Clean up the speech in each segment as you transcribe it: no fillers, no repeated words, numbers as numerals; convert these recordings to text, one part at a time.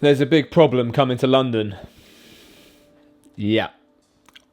There's a big problem coming to London. Yeah,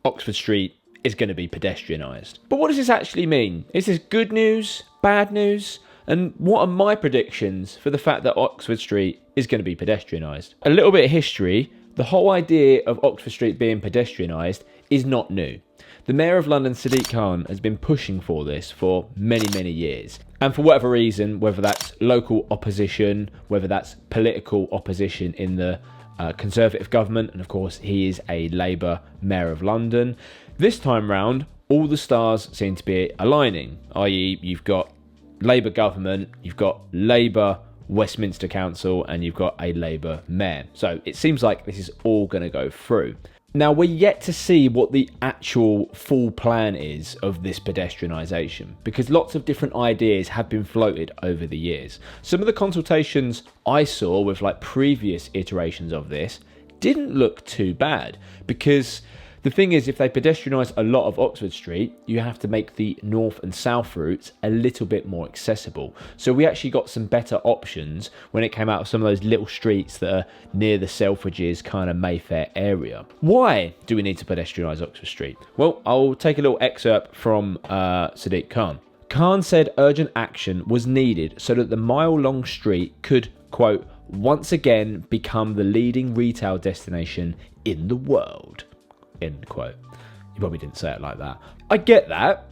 Oxford Street is going to be pedestrianised. But what does this actually mean? Is this good news, bad news? And what are my predictions for the fact that Oxford Street is going to be pedestrianised? A little bit of history. The whole idea of Oxford Street being pedestrianised is not new. The Mayor of London, Sadiq Khan, has been pushing for this for many, many years. And for whatever reason, whether that's local opposition, whether that's political opposition in the Conservative government, and of course he is a Labour Mayor of London, this time round, all the stars seem to be aligning, i.e. you've got Labour government, you've got Labour Westminster Council, and you've got a Labour Mayor. So it seems like this is all going to go through. Now, we're yet to see what the actual full plan is of this pedestrianisation, because lots of different ideas have been floated over the years. Some of the consultations I saw with like previous iterations of this didn't look too bad, because the thing is, if they pedestrianise a lot of Oxford Street, you have to make the north and south routes a little bit more accessible. So we actually got some better options when it came out of some of those little streets that are near the Selfridges kind of Mayfair area. Why do we need to pedestrianise Oxford Street? Well, I'll take a little excerpt from Sadiq Khan. Khan said urgent action was needed so that the mile-long street could, quote, once again become the leading retail destination in the world. End quote. You probably didn't say it like that. I get that,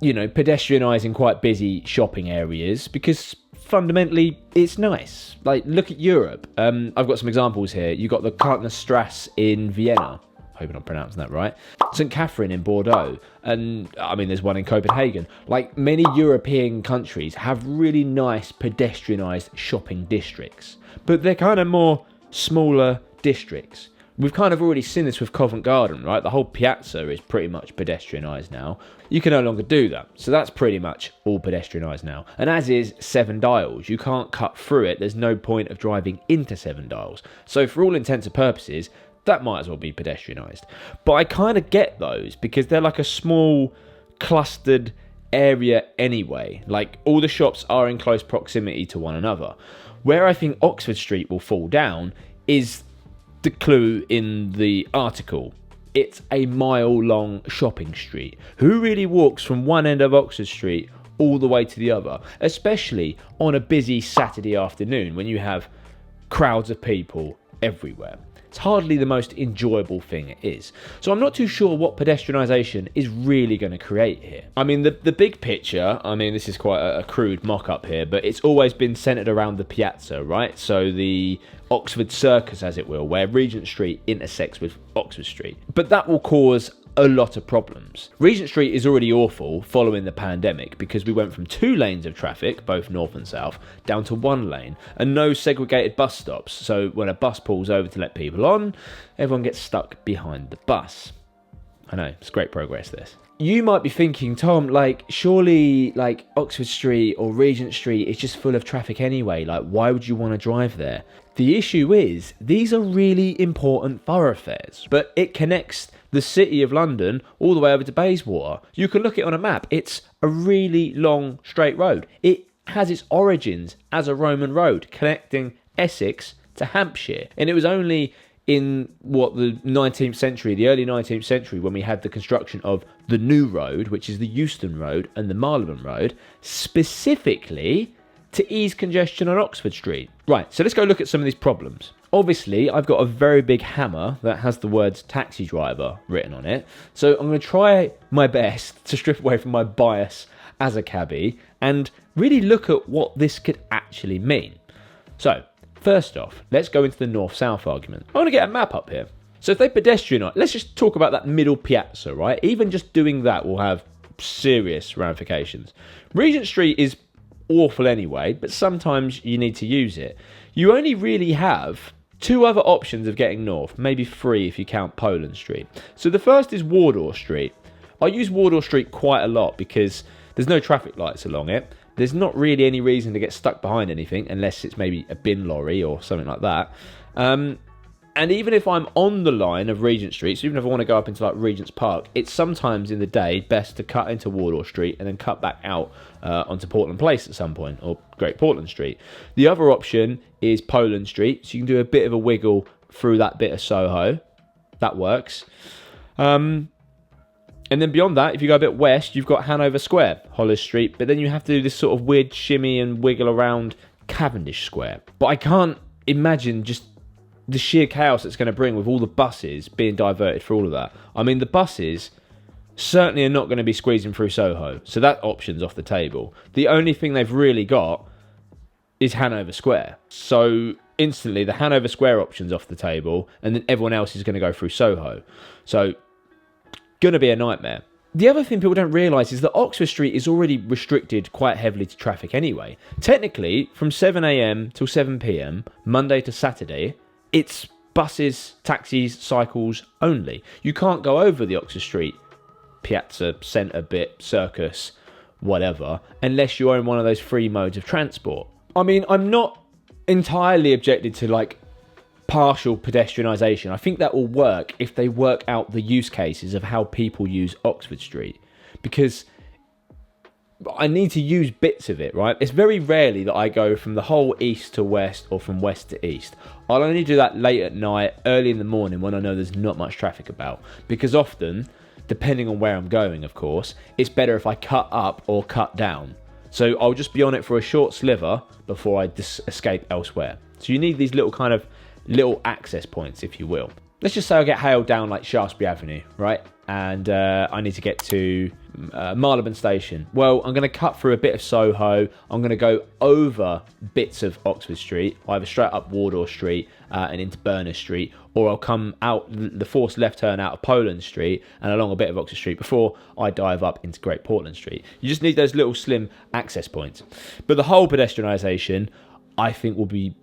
you know, pedestrianising quite busy shopping areas, because fundamentally it's nice. Like, look at Europe. I've got some examples here. You've got the Kantnerstrasse in Vienna. Hope I'm pronouncing that right. St. Catherine in Bordeaux. And I mean, there's one in Copenhagen. Like, many European countries have really nice pedestrianised shopping districts, but they're kind of more smaller districts. We've kind of already seen this with Covent Garden, right? The whole piazza is pretty much pedestrianised now. You can no longer do that. So that's pretty much all pedestrianised now. And as is Seven Dials. You can't cut through it. There's no point of driving into Seven Dials. So for all intents and purposes, that might as well be pedestrianised. But I kind of get those, because they're like a small clustered area anyway. Like, all the shops are in close proximity to one another. Where I think Oxford Street will fall down is the clue in the article. It's a mile-long shopping street. Who really walks from one end of Oxford Street all the way to the other, especially on a busy Saturday afternoon when you have crowds of people everywhere? It's hardly the most enjoyable thing it is. So I'm not too sure what pedestrianisation is really going to create here. I mean, the big picture, I mean, this is quite a crude mock-up here, but it's always been centred around the piazza, right? So the Oxford Circus, as it will, where Regent Street intersects with Oxford Street. But that will cause a lot of problems. Regent Street is already awful following the pandemic, because we went from 2 lanes of traffic, both north and south, down to 1 lane, and no segregated bus stops. So when a bus pulls over to let people on, everyone gets stuck behind the bus. I know, it's great progress, this. You might be thinking, Tom, like, surely, like, Oxford Street or Regent Street is just full of traffic anyway. Like, why would you want to drive there? The issue is, these are really important thoroughfares, but it connects the city of London all the way over to Bayswater. You can look at it on a map. It's a really long, straight road. It has its origins as a Roman road connecting Essex to Hampshire. And it was only in, the 19th century, the early 19th century, when we had the construction of the New Road, which is the Euston Road and the Marylebone Road, specifically to ease congestion on Oxford Street. Right, so let's go look at some of these problems. Obviously, I've got a very big hammer that has the words taxi driver written on it. So I'm going to try my best to strip away from my bias as a cabbie and really look at what this could actually mean. So, first off, let's go into the north-south argument. I want to get a map up here. So if they pedestrianise, let's just talk about that middle piazza, right? Even just doing that will have serious ramifications. Regent Street is awful anyway, but sometimes you need to use it. You only really have 2 other options of getting north, maybe 3 if you count Poland Street. So the first is Wardour Street. I use Wardour Street quite a lot because there's no traffic lights along it. There's not really any reason to get stuck behind anything unless it's maybe a bin lorry or something like that. And And even if I'm on the line of Regent Street, so even if I want to go up into like Regent's Park, it's sometimes in the day best to cut into Wardour Street and then cut back out onto Portland Place at some point, or Great Portland Street. The other option is Poland Street, so you can do a bit of a wiggle through that bit of Soho. That works. And then beyond that, if you go a bit west, you've got Hanover Square, Hollis Street, but then you have to do this sort of weird shimmy and wiggle around Cavendish Square. But I can't imagine just the sheer chaos it's going to bring with all the buses being diverted for all of that. I mean, the buses certainly are not going to be squeezing through Soho, so that option's off the table. The only thing they've really got is Hanover Square. So instantly, the Hanover Square option's off the table, and then everyone else is going to go through Soho. So, going to be a nightmare. The other thing people don't realise is that Oxford Street is already restricted quite heavily to traffic anyway. Technically, from 7 a.m. till 7 p.m, Monday to Saturday, it's buses, taxis, cycles only. You can't go over the Oxford Street, Piazza, Centre bit, Circus, whatever, unless you own one of those free modes of transport. I mean, I'm not entirely objected to like partial pedestrianisation. I think that will work if they work out the use cases of how people use Oxford Street, because I need to use bits of it, right? It's very rarely that I go from the whole east to west or from west to east. I'll only do that late at night, early in the morning when I know there's not much traffic about, because often, depending on where I'm going, of course, it's better if I cut up or cut down. So I'll just be on it for a short sliver before I escape elsewhere. So you need these little kind of little access points, if you will. Let's just say I get hailed down like Shaftesbury Avenue, right? And I need to get to Marylebone Station. Well, I'm going to cut through a bit of Soho. I'm going to go over bits of Oxford Street, either straight up Wardour Street and into Berners Street, or I'll come out the forced left turn out of Poland Street and along a bit of Oxford Street before I dive up into Great Portland Street. You just need those little slim access points. But the whole pedestrianisation, I think, will be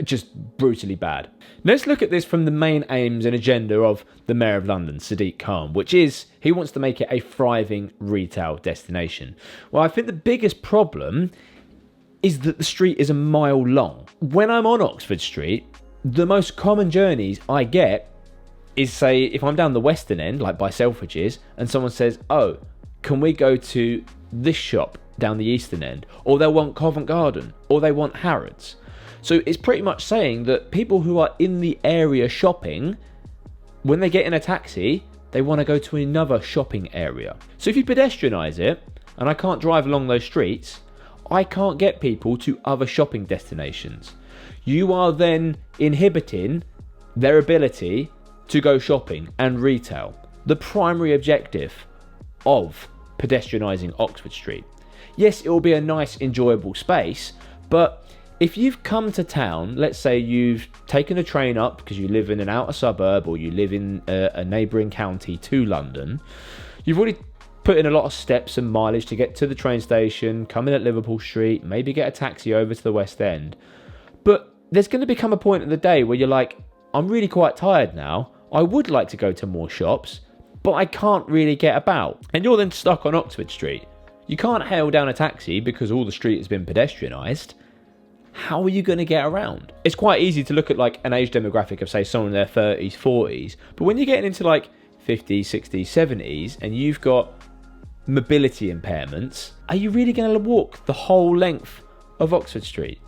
just brutally bad. Let's look at this from the main aims and agenda of the Mayor of London, Sadiq Khan, which is he wants to make it a thriving retail destination. Well, I think the biggest problem is that the street is a mile long. When I'm on Oxford Street, the most common journeys I get is, say, if I'm down the western end, like by Selfridges, and someone says, oh, can we go to this shop down the eastern end? Or they'll want Covent Garden, or they want Harrods. So it's pretty much saying that people who are in the area shopping, when they get in a taxi, they want to go to another shopping area. So if you pedestrianise it, and I can't drive along those streets, I can't get people to other shopping destinations. You are then inhibiting their ability to go shopping and retail. The primary objective of pedestrianising Oxford Street. Yes, it will be a nice, enjoyable space, but if you've come to town, let's say you've taken a train up because you live in an outer suburb or you live in a neighbouring county to London, you've already put in a lot of steps and mileage to get to the train station, come in at Liverpool Street, maybe get a taxi over to the West End. But there's going to become a point in the day where you're like, I'm really quite tired now. I would like to go to more shops, but I can't really get about. And you're then stuck on Oxford Street. You can't hail down a taxi because all the street has been pedestrianised. How are you going to get around? It's quite easy to look at like an age demographic of, say, someone in their 30s, 40s. But when you're getting into like 50s, 60s, 70s, and you've got mobility impairments, are you really going to walk the whole length of Oxford Street?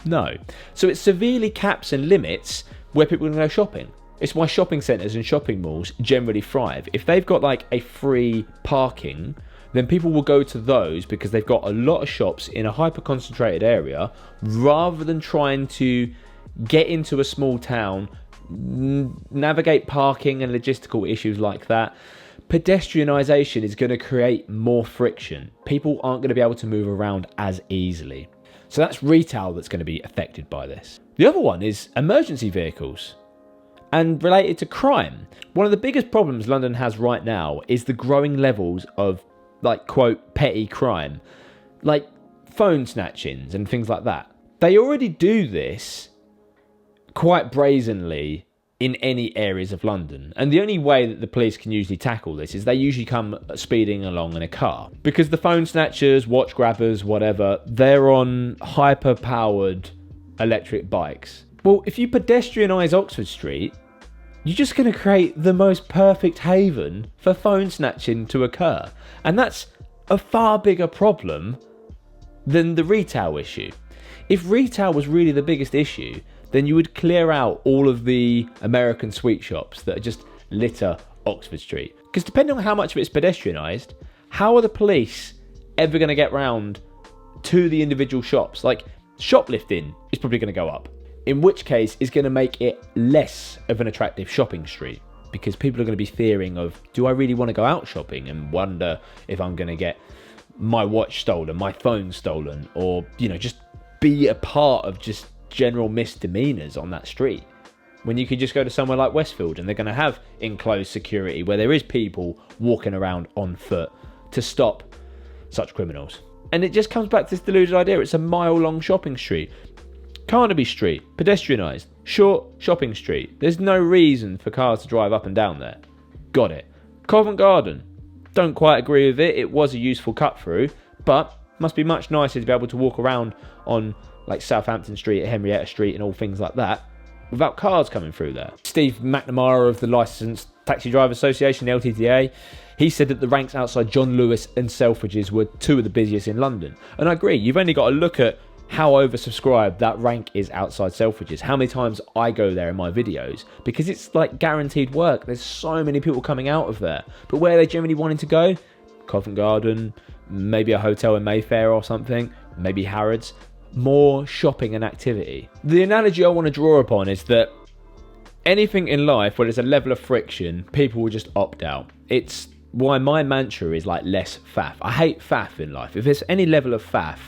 No. So it severely caps and limits where people can go shopping. It's why shopping centres and shopping malls generally thrive. If they've got like a free parking, then people will go to those because they've got a lot of shops in a hyper-concentrated area, rather than trying to get into a small town, navigate parking and logistical issues like that. Pedestrianisation is going to create more friction. People aren't going to be able to move around as easily. So that's retail that's going to be affected by this. The other one is emergency vehicles. And related to crime. One of the biggest problems London has right now is the growing levels of, like, quote, petty crime, like phone snatchings and things like that. They already do this quite brazenly in any areas of London. And the only way that the police can usually tackle this is they usually come speeding along in a car. Because the phone snatchers, watch grabbers, whatever, they're on hyper-powered electric bikes. Well, if you pedestrianise Oxford Street, you're just going to create the most perfect haven for phone snatching to occur. And that's a far bigger problem than the retail issue. If retail was really the biggest issue, then you would clear out all of the American sweet shops that are just litter Oxford Street. Because depending on how much of it's pedestrianised, how are the police ever going to get round to the individual shops? Like, shoplifting is probably going to go up. In which case, it's going to make it less of an attractive shopping street. Because people are going to be fearing of, do I really want to go out shopping and wonder if I'm going to get my watch stolen, my phone stolen, or, just be a part of just general misdemeanors on that street, when you could just go to somewhere like Westfield and they're going to have enclosed security where there is people walking around on foot to stop such criminals. And it just comes back to this deluded idea. It's a mile-long shopping street. Carnaby Street, pedestrianised, short shopping street. There's no reason for cars to drive up and down there. Got it. Covent Garden, don't quite agree with it. It was a useful cut through, but must be much nicer to be able to walk around on like Southampton Street, Henrietta Street and all things like that without cars coming through there. Steve McNamara of the Licensed Taxi Driver Association, the LTTA, he said that the ranks outside John Lewis and Selfridges were two of the busiest in London. And I agree, you've only got to look at how oversubscribed that rank is outside Selfridges, how many times I go there in my videos, because it's like guaranteed work. There's so many people coming out of there. But where are they generally wanting to go? Covent Garden, maybe a hotel in Mayfair or something, maybe Harrods. More shopping and activity. The analogy I want to draw upon is that anything in life where there's a level of friction, people will just opt out. It's why my mantra is like less faff. I hate faff in life. If there's any level of faff,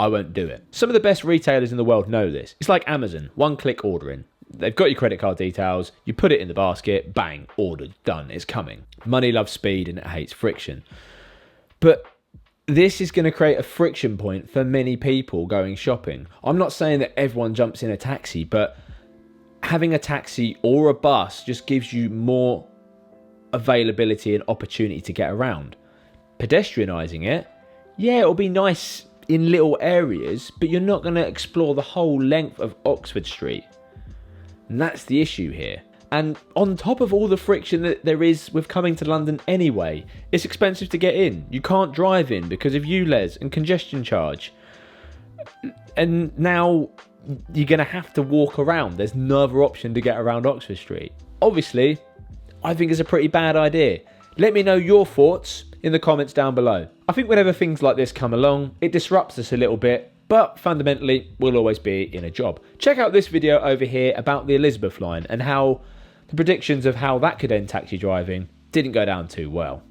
I won't do it. Some of the best retailers in the world know this. It's like Amazon, one-click ordering. They've got your credit card details, you put it in the basket, bang, ordered, done, it's coming. Money loves speed and it hates friction. But this is going to create a friction point for many people going shopping. I'm not saying that everyone jumps in a taxi, but having a taxi or a bus just gives you more availability and opportunity to get around. Pedestrianising it, yeah, it'll be nice in little areas, but you're not going to explore the whole length of Oxford Street. And that's the issue here. And on top of all the friction that there is with coming to London anyway, it's expensive to get in. You can't drive in because of ULEZ and congestion charge. And now you're going to have to walk around. There's no other option to get around Oxford Street. Obviously, I think it's a pretty bad idea. Let me know your thoughts in the comments down below. I think whenever things like this come along, it disrupts us a little bit, but fundamentally, we'll always be in a job. Check out this video over here about the Elizabeth line and how the predictions of how that could end taxi driving didn't go down too well.